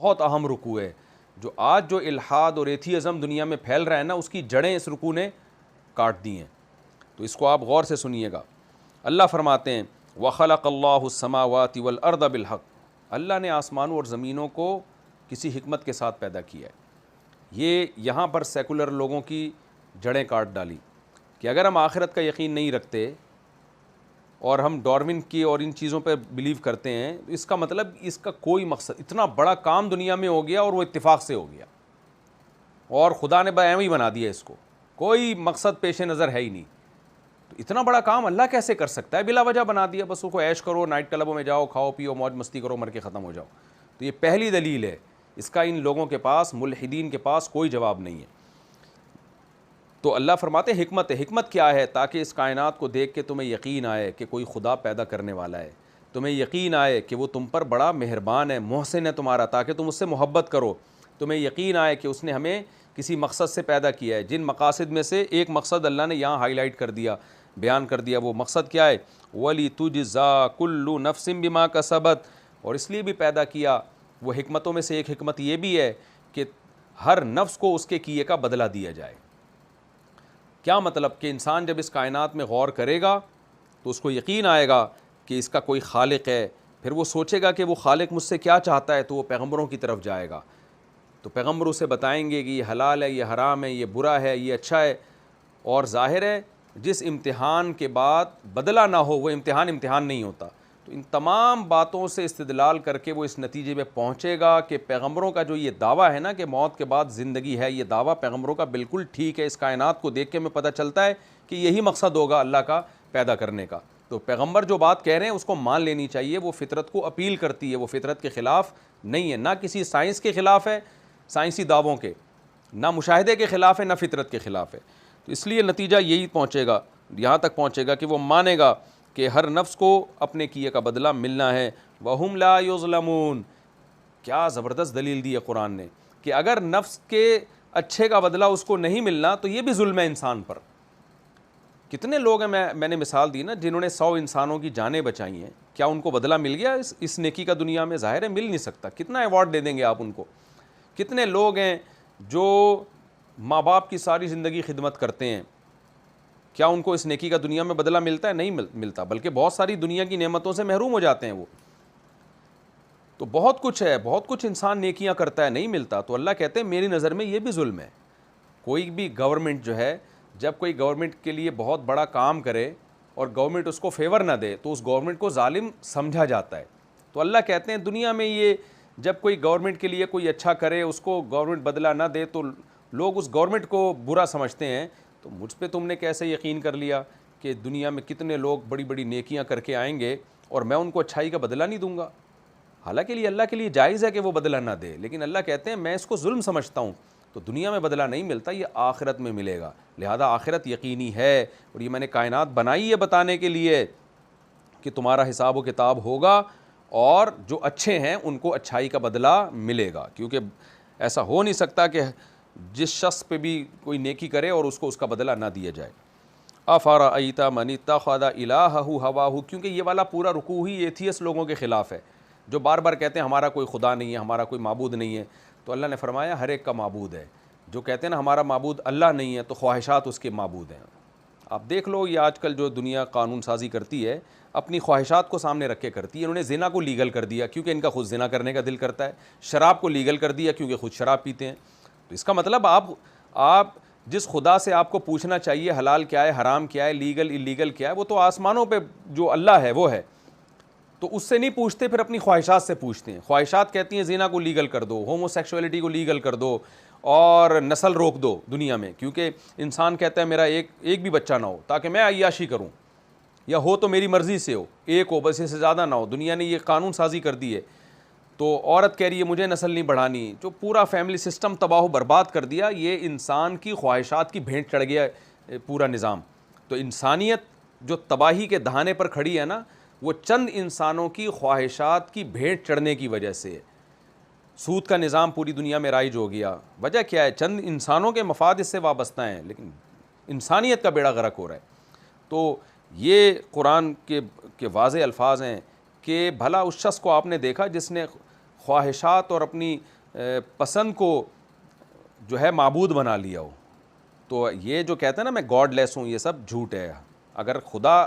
بہت اہم رکوع ہے. جو الحاد اور ایتھیزم دنیا میں پھیل رہا ہے نا، اس کی جڑیں اس رکوع نے کاٹ دی ہیں. تو اس کو آپ غور سے سنیے گا. اللہ فرماتے ہیں وَخَلَقَ اللَّهُ السَّمَاوَاتِ وَالْأَرْضَ بِالْحَقِّ، اللہ نے آسمانوں اور زمینوں کو کسی حکمت کے ساتھ پیدا کیا ہے. یہ یہاں پر سیکولر لوگوں کی جڑیں کاٹ ڈالی کہ اگر ہم آخرت کا یقین نہیں رکھتے اور ہم ڈارون کی اور ان چیزوں پہ بلیو کرتے ہیں، اس کا مطلب اس کا کوئی مقصد، اتنا بڑا کام دنیا میں ہو گیا اور وہ اتفاق سے ہو گیا اور خدا نے ایویں ہی بنا دیا، اس کو کوئی مقصد پیش نظر ہے ہی نہیں. تو اتنا بڑا کام اللہ کیسے کر سکتا ہے؟ بلا وجہ بنا دیا، بس اس کو عیش کرو، نائٹ کلبوں میں جاؤ، کھاؤ پیو، موج مستی کرو، مر کے ختم ہو جاؤ. تو یہ پہلی دلیل ہے. اس کا ان لوگوں کے پاس، ملحدین کے پاس کوئی جواب نہیں ہے. تو اللہ فرماتے ہیں حکمت کیا ہے؟ تاکہ اس کائنات کو دیکھ کے تمہیں یقین آئے کہ کوئی خدا پیدا کرنے والا ہے، تمہیں یقین آئے کہ وہ تم پر بڑا مہربان ہے، محسن ہے تمہارا، تاکہ تم اس سے محبت کرو. تمہیں یقین آئے کہ اس نے ہمیں کسی مقصد سے پیدا کیا ہے، جن مقاصد میں سے ایک مقصد اللہ نے یہاں ہائی لائٹ کر دیا، بیان کر دیا. وہ مقصد کیا ہے؟ وَلِتُجْزَىٰ كُلُّ نَفْسٍ بِمَا كَسَبَتْ، اور اس لیے بھی پیدا کیا. وہ حکمتوں میں سے ایک حکمت یہ بھی ہے کہ ہر نفس کو اس کے کیے کا بدلہ دیا جائے. کیا مطلب؟ کہ انسان جب اس کائنات میں غور کرے گا تو اس کو یقین آئے گا کہ اس کا کوئی خالق ہے. پھر وہ سوچے گا کہ وہ خالق مجھ سے کیا چاہتا ہے، تو وہ پیغمبروں کی طرف جائے گا. تو پیغمبر اسے بتائیں گے کہ یہ حلال ہے، یہ حرام ہے، یہ برا ہے، یہ اچھا ہے. اور ظاہر ہے جس امتحان کے بعد بدلہ نہ ہو وہ امتحان نہیں ہوتا. تو ان تمام باتوں سے استدلال کر کے وہ اس نتیجے میں پہنچے گا کہ پیغمبروں کا جو یہ دعویٰ ہے نا کہ موت کے بعد زندگی ہے، یہ دعویٰ پیغمبروں کا بالکل ٹھیک ہے. اس کائنات کو دیکھ کے ہمیں پتہ چلتا ہے کہ یہی مقصد ہوگا اللہ کا پیدا کرنے کا. تو پیغمبر جو بات کہہ رہے ہیں اس کو مان لینی چاہیے. وہ فطرت کو اپیل کرتی ہے، وہ فطرت کے خلاف نہیں ہے، نہ کسی سائنس کے خلاف ہے، سائنسی دعووں کے، نہ مشاہدے کے خلاف ہے، نہ فطرت کے خلاف ہے. تو اس لیے نتیجہ یہی پہنچے گا، یہاں تک پہنچے گا کہ وہ مانے گا کہ ہر نفس کو اپنے کیے کا بدلہ ملنا ہے. وَهُمْ لَا يُظْلَمُونَ. کیا زبردست دلیل دی ہے قرآن نے کہ اگر نفس کے اچھے کا بدلہ اس کو نہیں ملنا تو یہ بھی ظلم ہے انسان پر. کتنے لوگ ہیں، میں نے مثال دی نا، جنہوں نے 100 انسانوں کی جانیں بچائی ہیں، کیا ان کو بدلہ مل گیا اس نیکی کا دنیا میں؟ ظاہر ہے مل نہیں سکتا. کتنا ایوارڈ دے دیں گے آپ ان کو؟ کتنے لوگ ہیں جو ماں باپ کی ساری زندگی خدمت کرتے ہیں، کیا ان کو اس نیکی کا دنیا میں بدلہ ملتا ہے؟ نہیں ملتا، بلکہ بہت ساری دنیا کی نعمتوں سے محروم ہو جاتے ہیں وہ. تو بہت کچھ ہے، بہت کچھ انسان نیکیاں کرتا ہے، نہیں ملتا. تو اللہ کہتے ہیں میری نظر میں یہ بھی ظلم ہے. کوئی بھی گورنمنٹ جو ہے، جب کوئی گورنمنٹ کے لیے بہت بڑا کام کرے اور گورنمنٹ اس کو فیور نہ دے تو اس گورنمنٹ کو ظالم سمجھا جاتا ہے. تو اللہ کہتے ہیں دنیا میں یہ جب کوئی گورنمنٹ کے لیے کوئی اچھا کرے، اس کو گورنمنٹ بدلہ نہ دے تو لوگ اس گورنمنٹ کو برا سمجھتے ہیں. تو مجھ پہ تم نے کیسے یقین کر لیا کہ دنیا میں کتنے لوگ بڑی بڑی نیکیاں کر کے آئیں گے اور میں ان کو اچھائی کا بدلہ نہیں دوں گا؟ حالانکہ اللہ کے لیے جائز ہے کہ وہ بدلہ نہ دے، لیکن اللہ کہتے ہیں میں اس کو ظلم سمجھتا ہوں. تو دنیا میں بدلہ نہیں ملتا، یہ آخرت میں ملے گا. لہذا آخرت یقینی ہے، اور یہ میں نے کائنات بنائی ہے بتانے کے لیے کہ تمہارا حساب و کتاب ہوگا اور جو اچھے ہیں ان کو اچھائی کا بدلہ ملے گا. کیونکہ ایسا ہو نہیں سکتا کہ جس شخص پہ بھی کوئی نیکی کرے اور اس کو اس کا بدلہ نہ دیا جائے. افرأیت من اتخذ الہہ ہواہ، کیونکہ یہ والا پورا رکوع ہی ایتھیس لوگوں کے خلاف ہے جو بار بار کہتے ہیں ہمارا کوئی خدا نہیں ہے، ہمارا کوئی معبود نہیں ہے. تو اللہ نے فرمایا ہر ایک کا معبود ہے. جو کہتے ہیں نا ہمارا معبود اللہ نہیں ہے، تو خواہشات اس کے معبود ہیں. آپ دیکھ لو یہ آج کل جو دنیا قانون سازی کرتی ہے اپنی خواہشات کو سامنے رکھ کے کرتی ہے. انہوں نے زنا کو لیگل کر دیا کیونکہ ان کا خود زنا کرنے کا دل کرتا ہے. شراب کو لیگل کر دیا کیونکہ خود شراب پیتے ہیں. تو اس کا مطلب آپ جس خدا سے آپ کو پوچھنا چاہیے حلال کیا ہے، حرام کیا ہے، لیگل اللیگل کیا ہے، وہ تو آسمانوں پہ جو اللہ ہے وہ ہے. تو اس سے نہیں پوچھتے، پھر اپنی خواہشات سے پوچھتے ہیں. خواہشات کہتی ہیں زنا کو لیگل کر دو، ہومو سیکشولیٹی کو لیگل کر دو اور نسل روک دو دنیا میں، کیونکہ انسان کہتا ہے میرا ایک بھی بچہ نہ ہو تاکہ میں عیاشی کروں، یا ہو تو میری مرضی سے ہو، ایک ہو بس، اس سے زیادہ نہ ہو. دنیا نے یہ قانون سازی کر دی ہے. تو عورت کہہ رہی ہے مجھے نسل نہیں بڑھانی، جو پورا فیملی سسٹم تباہ و برباد کر دیا. یہ انسان کی خواہشات کی بھینٹ چڑھ گیا پورا نظام. تو انسانیت جو تباہی کے دہانے پر کھڑی ہے نا، وہ چند انسانوں کی خواہشات کی بھینٹ چڑھنے کی وجہ سے. سود کا نظام پوری دنیا میں رائج ہو گیا. وجہ کیا ہے؟ چند انسانوں کے مفاد اس سے وابستہ ہیں، لیکن انسانیت کا بیڑا غرق ہو رہا ہے. تو یہ قرآن کے واضح الفاظ ہیں کہ بھلا اس شخص کو آپ نے دیکھا جس نے خواہشات اور اپنی پسند کو جو ہے معبود بنا لیا ہو. تو یہ جو کہتے ہیں نا میں گاڈ لیس ہوں، یہ سب جھوٹ ہے. اگر خدا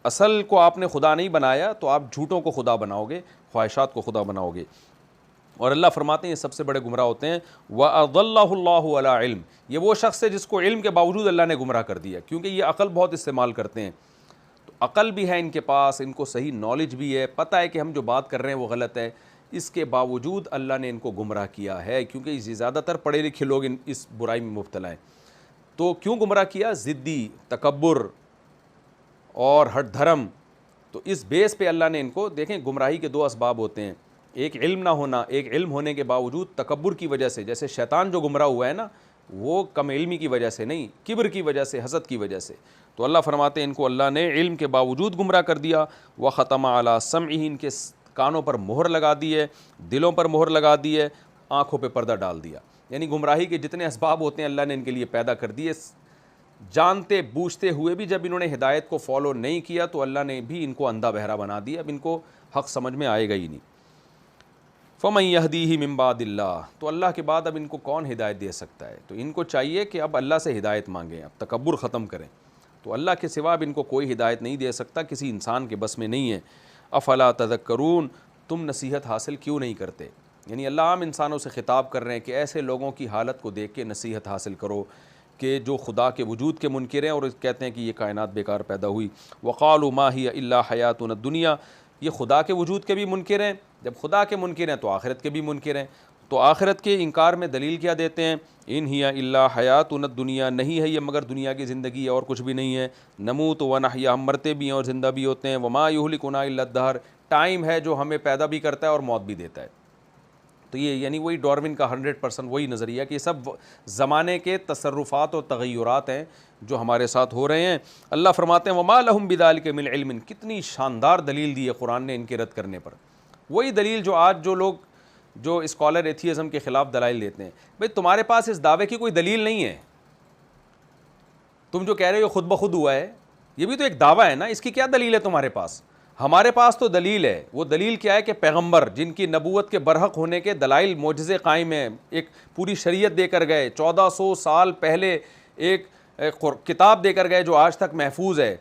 اصل کو آپ نے خدا نہیں بنایا تو آپ جھوٹوں کو خدا بناؤ گے، خواہشات کو خدا بناؤ گے. اور اللہ فرماتے ہیں یہ سب سے بڑے گمراہ ہوتے ہیں. وَأَضَلَّهُ اللَّهُ عَلَىٰ عِلْمٍ، یہ وہ شخص ہے جس کو علم کے باوجود اللہ نے گمراہ کر دیا، کیونکہ یہ عقل بہت استعمال کرتے ہیں. تو عقل بھی ہے ان کے پاس، ان کو صحیح نالج بھی ہے، پتہ ہے کہ ہم جو بات کر رہے ہیں وہ غلط ہے، اس کے باوجود اللہ نے ان کو گمراہ کیا ہے، کیونکہ یہ زیادہ تر پڑھے لکھے لوگ اس برائی میں مبتلا ہیں. تو کیوں گمراہ کیا؟ ضدی، تکبر اور ہٹ دھرم. تو اس بیس پہ اللہ نے ان کو، دیکھیں گمراہی کے دو اسباب ہوتے ہیں، ایک علم نہ ہونا، ایک علم ہونے کے باوجود تکبر کی وجہ سے. جیسے شیطان جو گمراہ ہوا ہے نا، وہ کم علمی کی وجہ سے نہیں، کبر کی وجہ سے، حسد کی وجہ سے. تو اللہ فرماتے ہیں ان کو اللہ نے علم کے باوجود گمراہ کر دیا. وَخَتَمَ عَلَىٰ سَمْعِهِ، ان کے کانوں پر مہر لگا دی ہے، دلوں پر مہر لگا دی ہے، آنکھوں پہ پردہ ڈال دیا. یعنی گمراہی کے جتنے اسباب ہوتے ہیں اللہ نے ان کے لیے پیدا کر دیے. جانتے بوجھتے ہوئے بھی جب انہوں نے ہدایت کو فالو نہیں کیا تو اللہ نے بھی ان کو اندھا بہرا بنا دیا. اب ان کو حق سمجھ میں آئے گا ہی نہیں. فَمَن يَهْدِيهِ مِن بَعْدِ اللَّهِ، تو اللہ کے بعد اب ان کو کون ہدایت دے سکتا ہے؟ تو ان کو چاہیے کہ اب اللہ سے ہدایت مانگیں، اب تکبر ختم کریں. تو اللہ کے سوا اب ان کو کوئی ہدایت نہیں دے سکتا، کسی انسان کے بس میں نہیں ہے. افلا تذکرون، تم نصیحت حاصل کیوں نہیں کرتے؟ یعنی اللہ عام انسانوں سے خطاب کر رہے ہیں کہ ایسے لوگوں کی حالت کو دیکھ کے نصیحت حاصل کرو کہ جو خدا کے وجود کے منکر ہیں اور کہتے ہیں کہ یہ کائنات بیکار پیدا ہوئی. وقالوا ما هي الا حیاتنا الدنیا، یہ خدا کے وجود کے بھی منکر ہیں. جب خدا کے منکر ہیں تو آخرت کے بھی منکر ہیں. تو آخرت کے انکار میں دلیل کیا دیتے ہیں؟ ان ہی الا حیاتنا الدنیا، نہیں ہے یہ مگر دنیا کی زندگی ہے اور کچھ بھی نہیں ہے. نموت ونحیا، ہم مرتے بھی ہیں اور زندہ بھی ہوتے ہیں. وما یہلکنا الا الدہر، ٹائم ہے جو ہمیں پیدا بھی کرتا ہے اور موت بھی دیتا ہے. تو یہ یعنی وہی ڈاروین کا 100% وہی نظریہ کہ یہ سب زمانے کے تصرفات اور تغیرات ہیں جو ہمارے ساتھ ہو رہے ہیں. اللہ فرماتے ہیں وما لہم بذلک من علم، کتنی شاندار دلیل دی ہے قرآن نے ان کے رد کرنے پر. وہی دلیل جو آج جو لوگ جو اسکالر ایتھیزم کے خلاف دلائل دیتے ہیں. بھئی تمہارے پاس اس دعوے کی کوئی دلیل نہیں ہے، تم جو کہہ رہے ہو خود بخود ہوا ہے، یہ بھی تو ایک دعویٰ ہے نا، اس کی کیا دلیل ہے تمہارے پاس؟ ہمارے پاس تو دلیل ہے. وہ دلیل کیا ہے کہ پیغمبر جن کی نبوت کے برحق ہونے کے دلائل معجزے قائم ہیں، ایک پوری شریعت دے کر گئے، 1400 سال پہلے ایک کتاب دے کر گئے جو آج تک محفوظ ہے،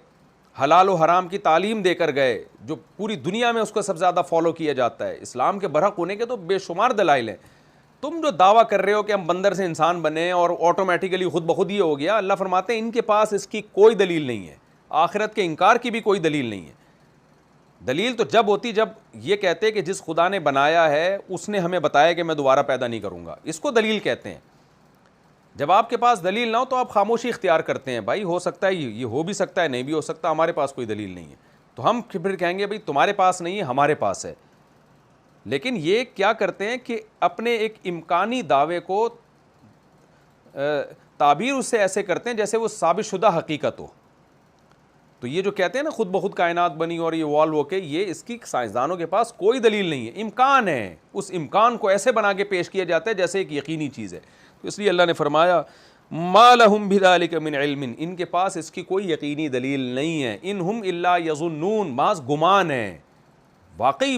حلال و حرام کی تعلیم دے کر گئے جو پوری دنیا میں اس کو سب سے زیادہ فالو کیا جاتا ہے. اسلام کے برحق ہونے کے تو بے شمار دلائل ہیں. تم جو دعویٰ کر رہے ہو کہ ہم بندر سے انسان بنے اور آٹومیٹیکلی خود بخود یہ ہو گیا، اللہ فرماتے ہیں ان کے پاس اس کی کوئی دلیل نہیں ہے. آخرت کے انکار کی بھی کوئی دلیل نہیں ہے. دلیل تو جب ہوتی جب یہ کہتے کہ جس خدا نے بنایا ہے اس نے ہمیں بتایا کہ میں دوبارہ پیدا نہیں کروں گا، اس کو دلیل کہتے ہیں. جب آپ کے پاس دلیل نہ ہو تو آپ خاموشی اختیار کرتے ہیں. بھائی ہو سکتا ہے یہ ہو بھی سکتا ہے، نہیں بھی ہو سکتا، ہمارے پاس کوئی دلیل نہیں ہے. تو ہم پھر کہیں گے بھائی تمہارے پاس نہیں ہے، ہمارے پاس ہے. لیکن یہ کیا کرتے ہیں کہ اپنے ایک امکانی دعوے کو تعبیر اس سے ایسے کرتے ہیں جیسے وہ ثابت شدہ حقیقت ہو. تو یہ جو کہتے ہیں نا خود بخود کائنات بنی اور یہ والو ہو کے، یہ اس کی سائنسدانوں کے پاس کوئی دلیل نہیں ہے. امکان ہے، اس امکان کو ایسے بنا کے پیش کیا جاتا ہے جیسے ایک یقینی چیز ہے. تو اس لیے اللہ نے فرمایا ما لہم بذلک من علم، ان کے پاس اس کی کوئی یقینی دلیل نہیں ہے. ان ہم الا یظنون، محض گمان ہے. واقعی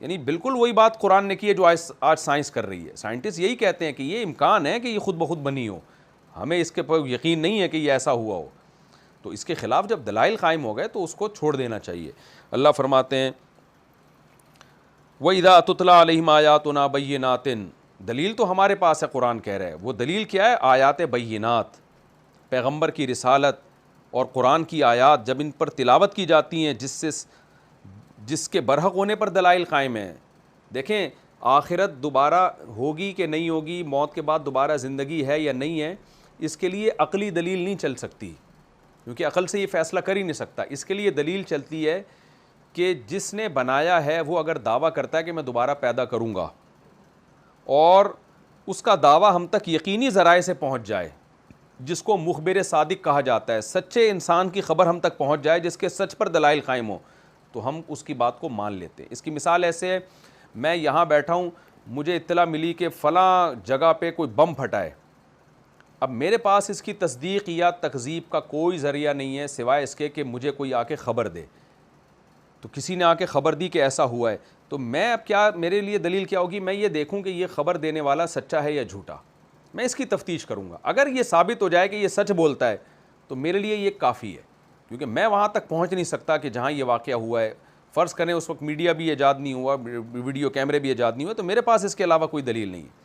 یعنی بالکل وہی بات قرآن نے کی ہے جو آج سائنس کر رہی ہے. سائنٹسٹ یہی کہتے ہیں کہ یہ امکان ہے کہ یہ خود بخود بنی ہو، ہمیں اس کے پر یقین نہیں ہے کہ یہ ایسا ہوا ہو. تو اس کے خلاف جب دلائل قائم ہو گئے تو اس کو چھوڑ دینا چاہیے. اللہ فرماتے ہیں وَإِذَا تُتْلَىٰ عَلَيْهِمْ آيَاتُنَا بَيِّنَاتٍ، دلیل تو ہمارے پاس ہے، قرآن کہہ رہا ہے. وہ دلیل کیا ہے؟ آیات بینات، پیغمبر کی رسالت اور قرآن کی آیات جب ان پر تلاوت کی جاتی ہیں جس کے برحق ہونے پر دلائل قائم ہیں. دیکھیں آخرت دوبارہ ہوگی کہ نہیں ہوگی، موت کے بعد دوبارہ زندگی ہے یا نہیں ہے، اس کے لیے عقلی دلیل نہیں چل سکتی، کیونکہ عقل سے یہ فیصلہ کر ہی نہیں سکتا. اس کے لیے دلیل چلتی ہے کہ جس نے بنایا ہے وہ اگر دعویٰ کرتا ہے کہ میں دوبارہ پیدا کروں گا اور اس کا دعویٰ ہم تک یقینی ذرائع سے پہنچ جائے، جس کو مخبر صادق کہا جاتا ہے، سچے انسان کی خبر ہم تک پہنچ جائے جس کے سچ پر دلائل قائم ہو، تو ہم اس کی بات کو مان لیتے ہیں. اس کی مثال ایسے ہے، میں یہاں بیٹھا ہوں، مجھے اطلاع ملی کہ فلاں جگہ پہ کوئی بم پھٹا ہے. اب میرے پاس اس کی تصدیق یا تکذیب کا کوئی ذریعہ نہیں ہے سوائے اس کے کہ مجھے کوئی آ کے خبر دے. تو کسی نے آ کے خبر دی کہ ایسا ہوا ہے، تو میں اب کیا، میرے لیے دلیل کیا ہوگی؟ میں یہ دیکھوں کہ یہ خبر دینے والا سچا ہے یا جھوٹا، میں اس کی تفتیش کروں گا. اگر یہ ثابت ہو جائے کہ یہ سچ بولتا ہے تو میرے لیے یہ کافی ہے، کیونکہ میں وہاں تک پہنچ نہیں سکتا کہ جہاں یہ واقعہ ہوا ہے. فرض کریں اس وقت میڈیا بھی ایجاد نہیں ہوا، ویڈیو کیمرے بھی ایجاد نہیں ہوئے، تو میرے پاس اس کے علاوہ کوئی دلیل نہیں ہے.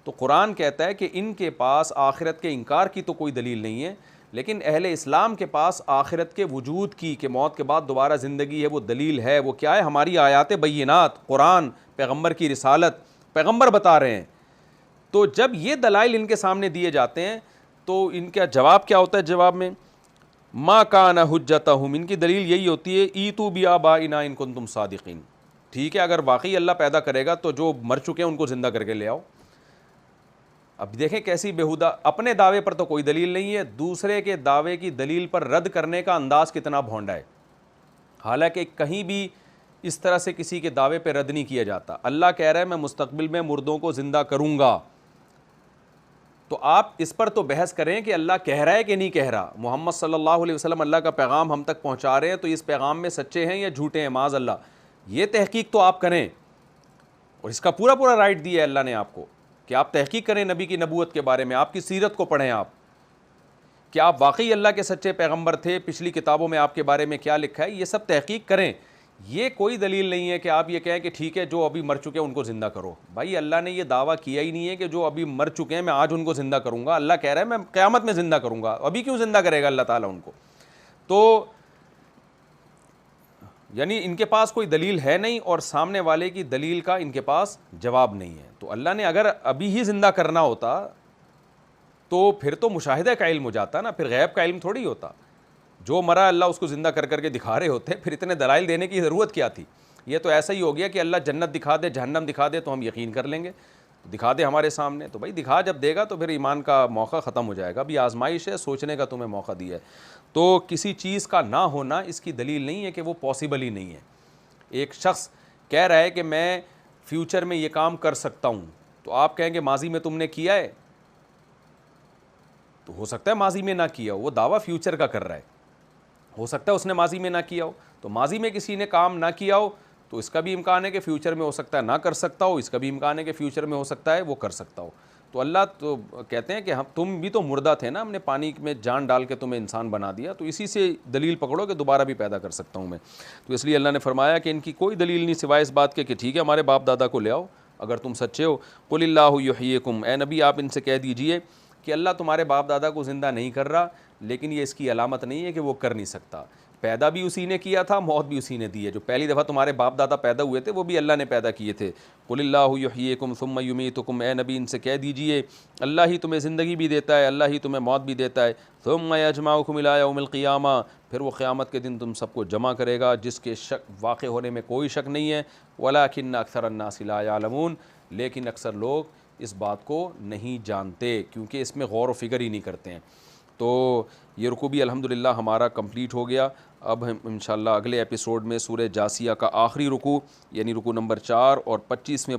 تو قرآن کہتا ہے کہ ان کے پاس آخرت کے انکار کی تو کوئی دلیل نہیں ہے، لیکن اہل اسلام کے پاس آخرت کے وجود کی، کہ موت کے بعد دوبارہ زندگی ہے، وہ دلیل ہے. وہ کیا ہے؟ ہماری آیات بینات، قرآن، پیغمبر کی رسالت، پیغمبر بتا رہے ہیں. تو جب یہ دلائل ان کے سامنے دیے جاتے ہیں تو ان کا جواب کیا ہوتا ہے؟ جواب میں ما کان حجتہم، ان کی دلیل یہی ہوتی ہے ایتو بآبائنا ان کنتم صادقین. ٹھیک ہے، اگر واقعی اللہ پیدا کرے گا تو جو مر چکے ہیں ان کو زندہ کر کے لے آؤ. اب دیکھیں کیسی بیہودہ، اپنے دعوے پر تو کوئی دلیل نہیں ہے، دوسرے کے دعوے کی دلیل پر رد کرنے کا انداز کتنا بھونڈا ہے. حالانکہ کہیں بھی اس طرح سے کسی کے دعوے پہ رد نہیں کیا جاتا. اللہ کہہ رہا ہے میں مستقبل میں مردوں کو زندہ کروں گا، تو آپ اس پر تو بحث کریں کہ اللہ کہہ رہا ہے کہ نہیں کہہ رہا. محمد صلی اللہ علیہ وسلم اللہ کا پیغام ہم تک پہنچا رہے ہیں، تو اس پیغام میں سچے ہیں یا جھوٹے ہیں، معاذ اللہ. یہ تحقیق تو آپ کریں، اور اس کا پورا پورا رائٹ دیا ہے اللہ نے آپ کو کہ آپ تحقیق کریں نبی کی نبوت کے بارے میں، آپ کی سیرت کو پڑھیں، آپ کہ آپ واقعی اللہ کے سچے پیغمبر تھے، پچھلی کتابوں میں آپ کے بارے میں کیا لکھا ہے، یہ سب تحقیق کریں. یہ کوئی دلیل نہیں ہے کہ آپ یہ کہیں کہ ٹھیک ہے جو ابھی مر چکے ہیں ان کو زندہ کرو. بھائی اللہ نے یہ دعویٰ کیا ہی نہیں ہے کہ جو ابھی مر چکے ہیں میں آج ان کو زندہ کروں گا. اللہ کہہ رہا ہے میں قیامت میں زندہ کروں گا. ابھی کیوں زندہ کرے گا اللہ تعالیٰ ان کو؟ تو یعنی ان کے پاس کوئی دلیل ہے نہیں، اور سامنے والے کی دلیل کا ان کے پاس جواب نہیں ہے. تو اللہ نے اگر ابھی ہی زندہ کرنا ہوتا تو پھر تو مشاہدہ کا علم ہو جاتا نا، پھر غیب کا علم تھوڑی ہوتا. جو مرا اللہ اس کو زندہ کر کر کے دکھا رہے ہوتے، پھر اتنے دلائل دینے کی ضرورت کیا تھی؟ یہ تو ایسا ہی ہو گیا کہ اللہ جنت دکھا دے، جہنم دکھا دے تو ہم یقین کر لیں گے. دکھا دے ہمارے سامنے، تو بھائی دکھا جب دے گا تو پھر ایمان کا موقع ختم ہو جائے گا. ابھی آزمائش ہے، سوچنے کا تمہیں موقع دیا ہے. تو کسی چیز کا نہ ہونا اس کی دلیل نہیں ہے کہ وہ پاسبل ہی نہیں ہے. ایک شخص کہہ رہا ہے کہ میں فیوچر میں یہ کام کر سکتا ہوں، تو آپ کہیں گے ماضی میں تم نے کیا ہے؟ تو ہو سکتا ہے ماضی میں نہ کیا ہو، وہ دعویٰ فیوچر کا کر رہا ہے. ہو سکتا ہے اس نے ماضی میں نہ کیا ہو. تو ماضی میں کسی نے کام نہ کیا ہو تو اس کا بھی امکان ہے کہ فیوچر میں ہو سکتا ہے نہ کر سکتا ہو، اس کا بھی امکان ہے کہ فیوچر میں ہو سکتا ہے وہ کر سکتا ہو. تو اللہ تو کہتے ہیں کہ تم بھی تو مردہ تھے نا، ہم نے پانی میں جان ڈال کے تمہیں انسان بنا دیا، تو اسی سے دلیل پکڑو کہ دوبارہ بھی پیدا کر سکتا ہوں میں. تو اس لیے اللہ نے فرمایا کہ ان کی کوئی دلیل نہیں سوائے اس بات کے کہ ٹھیک ہے ہمارے باپ دادا کو لے آؤ اگر تم سچے ہو. قل اللہ یحییکم، اے نبی آپ ان سے کہہ دیجئے کہ اللہ تمہارے باپ دادا کو زندہ نہیں کر رہا، لیکن یہ اس کی علامت نہیں ہے کہ وہ کر نہیں سکتا. پیدا بھی اسی نے کیا تھا، موت بھی اسی نے دی ہے. جو پہلی دفعہ تمہارے باپ دادا پیدا ہوئے تھے وہ بھی اللہ نے پیدا کیے تھے. قل اللہ یحییکم ثم یمیتکم، اے نبی ان سے کہہ دیجئے اللہ ہی تمہیں زندگی بھی دیتا ہے، اللہ ہی تمہیں موت بھی دیتا ہے. ثم یجمعکم الی یوم القیامہ، پھر وہ قیامت کے دن تم سب کو جمع کرے گا، جس کے شک واقع ہونے میں کوئی شک نہیں ہے. ولکن اکثر الناس لا یعلمون، لیکن اکثر لوگ اس بات کو نہیں جانتے کیونکہ اس میں غور و فکر ہی نہیں کرتے ہیں. تو یہ رکوع بھی الحمدللہ ہمارا کمپلیٹ ہو گیا. اب ہم انشاءاللہ اگلے ایپیسوڈ میں سورہ جاسیہ کا آخری رکوع یعنی رکوع نمبر 4 اور 25 میں